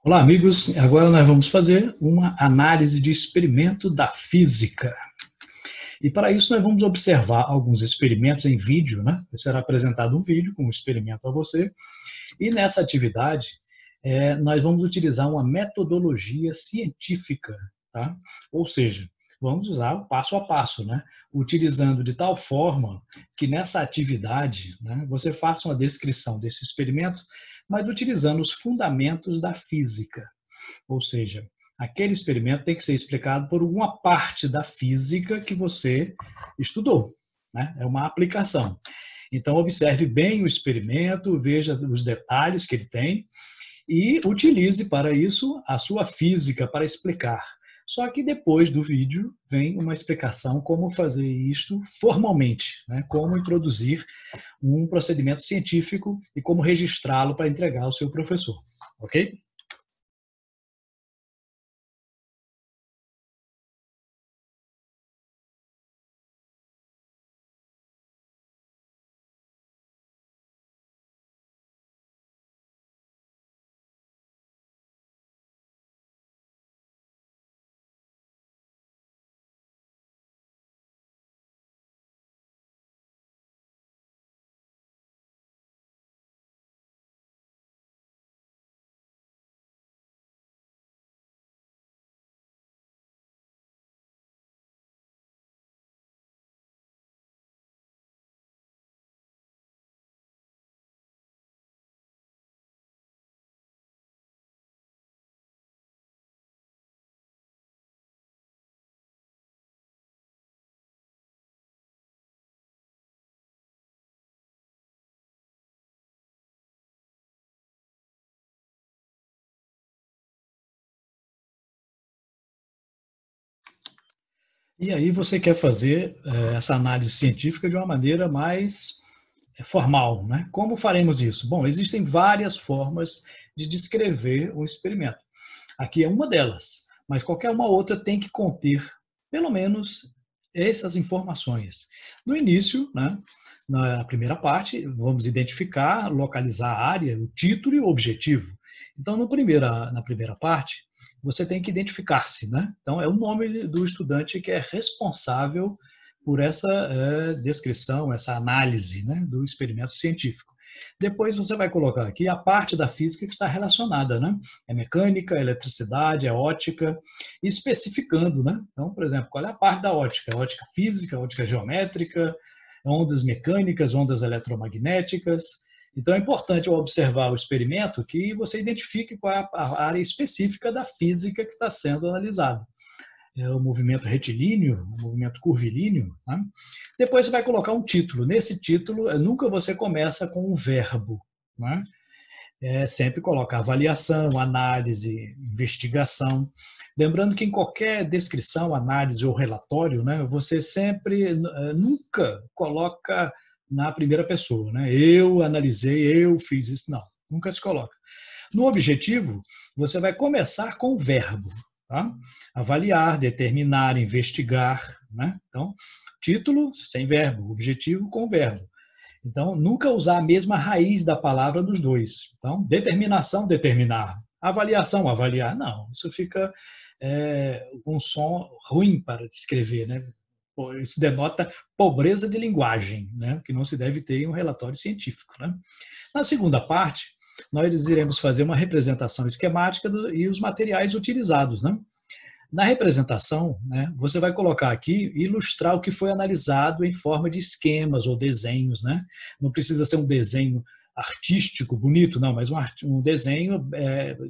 Olá, amigos. Agora nós vamos fazer uma análise de experimento da física. E para isso nós vamos observar alguns experimentos em vídeo, né? Será apresentado um vídeo com um experimento a você. E nessa atividade, nós vamos utilizar uma metodologia científica, tá? Ou seja, vamos usar o passo a passo, né? Utilizando de tal forma que nessa atividade, né, você faça uma descrição desse experimento, mas utilizando os fundamentos da física. Ou seja, aquele experimento tem que ser explicado por alguma parte da física que você estudou, né? É uma aplicação. Então, observe bem o experimento, veja os detalhes que ele tem e utilize para isso a sua física para explicar. Só que depois do vídeo vem uma explicação como fazer isto formalmente, né? Como introduzir um procedimento científico e como registrá-lo para entregar ao seu professor, ok? E aí você quer fazer essa análise científica de uma maneira mais formal, né? Como faremos isso? Bom, existem várias formas de descrever o experimento. Aqui é uma delas, mas qualquer uma outra tem que conter, pelo menos, essas informações. No início, né, na primeira parte, vamos identificar, localizar a área, o título e o objetivo. Então, na primeira parte, você tem que identificar-se, né? Então, é o nome do estudante que é responsável por essa descrição, essa análise, né, do experimento científico. Depois você vai colocar aqui a parte da física que está relacionada, né? É mecânica, é eletricidade, é ótica, especificando, né? Então, por exemplo, qual é a parte da ótica? Ótica física, ótica geométrica, ondas mecânicas, ondas eletromagnéticas. Então, é importante ao observar o experimento que você identifique qual é a área específica da física que está sendo analisada. É o movimento retilíneo, o movimento curvilíneo. Né? Depois você vai colocar um título. Nesse título, nunca você começa com um verbo. Né? Sempre coloca avaliação, análise, investigação. Lembrando que em qualquer descrição, análise ou relatório, né, você sempre, nunca coloca na primeira pessoa. Né? Eu analisei, eu fiz isso. Não, nunca se coloca. No objetivo, você vai começar com o verbo. Tá? Avaliar, determinar, investigar. Né? Então, título sem verbo, objetivo com verbo. Então, nunca usar a mesma raiz da palavra nos dois. Então, determinação, determinar. Avaliação, avaliar. Não, isso fica um som ruim para descrever, né? Isso denota pobreza de linguagem, né? Que não se deve ter em um relatório científico. Né? Na segunda parte, nós iremos fazer uma representação esquemática e os materiais utilizados. Né? Na representação, né, você vai colocar aqui, ilustrar o que foi analisado em forma de esquemas ou desenhos. Né? Não precisa ser um desenho artístico, bonito, não, mas um desenho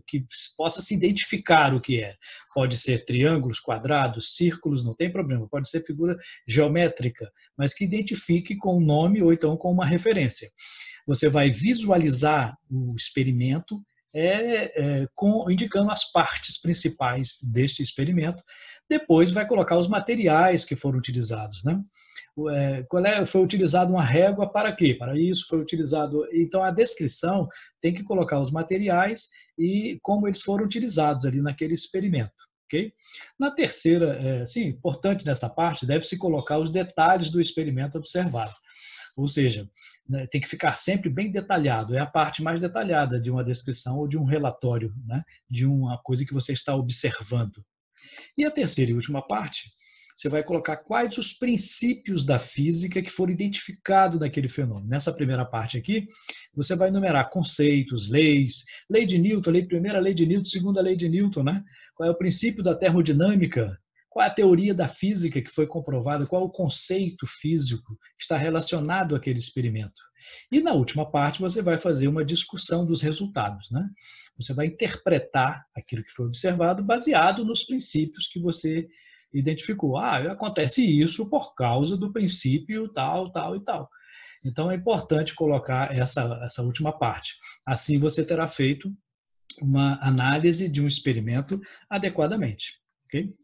que possa se identificar o que é. Pode ser triângulos, quadrados, círculos, não tem problema. Pode ser figura geométrica, mas que identifique com um nome ou então com uma referência. Você vai visualizar o experimento indicando as partes principais deste experimento. Depois vai colocar os materiais que foram utilizados. Né? Foi utilizado uma régua para quê? Para isso foi utilizado. Então, a descrição tem que colocar os materiais e como eles foram utilizados ali naquele experimento. Okay? Na terceira, sim, importante nessa parte, deve-se colocar os detalhes do experimento observado. Ou seja, né, tem que ficar sempre bem detalhado. É a parte mais detalhada de uma descrição ou de um relatório, né, de uma coisa que você está observando. E a terceira e última parte, você vai colocar quais os princípios da física que foram identificados naquele fenômeno. Nessa primeira parte aqui, você vai enumerar conceitos, leis, lei de Newton, primeira lei de Newton, segunda lei de Newton, né? Qual é o princípio da termodinâmica, qual é a teoria da física que foi comprovada, qual é o conceito físico que está relacionado àquele experimento. E na última parte você vai fazer uma discussão dos resultados, né? Você vai interpretar aquilo que foi observado baseado nos princípios que você identificou. Acontece isso por causa do princípio tal, tal e tal. Então é importante colocar essa última parte. Assim você terá feito uma análise de um experimento adequadamente. Ok?